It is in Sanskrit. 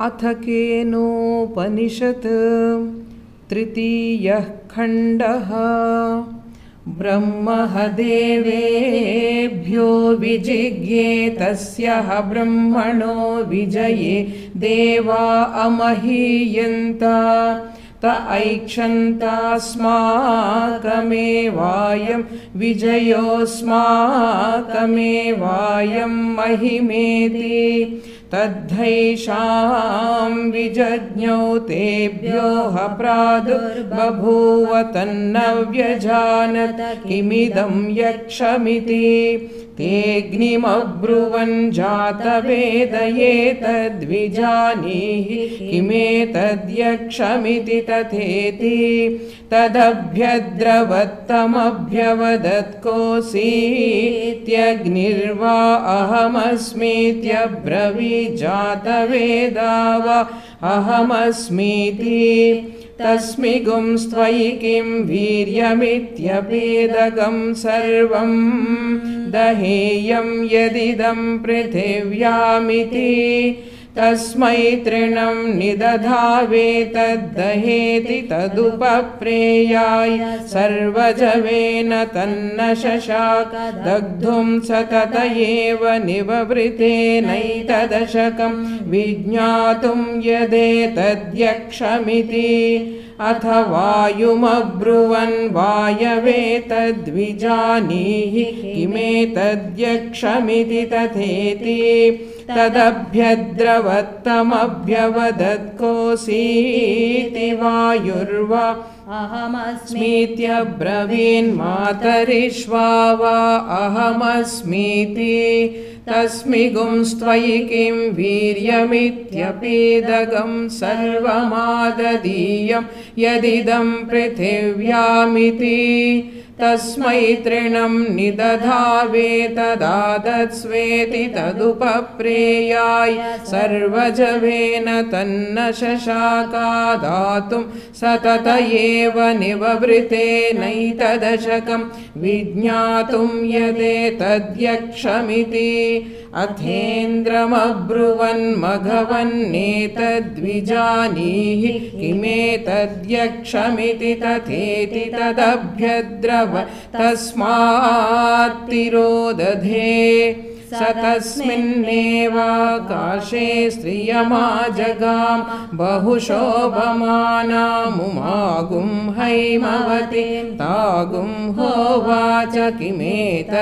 अथ केनोपनिषत् तृतीयः खण्डः। ब्रह्मः देवेभ्यो विजिज्ञे तस्यः ब्रह्मणो विजये देवा अमहीयन्त त ऐक्षन्तास्माकमेवायं विजयोऽस्माकमेवायं महिमेति तद्धैषां विजज्ञौ तेभ्योः प्रादुर्बभूव तन्न व्यजानत किमिदं यक्षमिति तेऽग्निमब्रुवन् जातवेदये तद्विजानीहि किमेतद्यक्षमिति तथेति तदभ्यद्रवत्तमभ्यवदत्कोऽसीत्यग्निर्वा अहमस्मीत्यब्रवीज्जातवेदा वा अहमस्मीति तस्मिगुंस्त्वयि किं वीर्यमित्यपेदकं सर्वं दहेयं यदिदं पृथिव्यामिति तस्मै तृणं निदधावे तद्दहेति तदुपप्रेयाय सर्वजवेन तन्न शशाक दग्धुं सतत एव निववृतेनैतदशकं विज्ञातुं यदेतद्यक्षमिति अथ वायुमब्रुवन् वायवे तद्विजानीहि किमेतद्यक्षमिति तथेति तदभ्यद्रवत्तमभ्यवदत्कोऽसीति वायुर्वा अहमस्मीत्यब्रवीन्मातरिश्वा वा अहमस्मीति तस्मिगुंस्त्वयि किं वीर्यमित्यपेदकं सर्वमाददीयं यदिदं पृथिव्यामिति तस्मै तृणं निदधावे तदादत्स्वेति तदुपप्रेयाय सर्वजवेन तन्न शशाका दातुं सतत एव निववृतेनैतदशकं विज्ञातुं यदेतद्यक्षमिति अथेन्द्रमब्रुवन् मघवन्नेतद्विजानीहि किमेतद्यक्षमिति तथेति तदभ्यद्रव तस्मात्तिरोदधे स तस्मिन्नेवाकाशे स्त्रियमाजगां बहुशोभमानामुमागुं हैमवतीं तागुं होवाच किमेतद्यक्षमिति।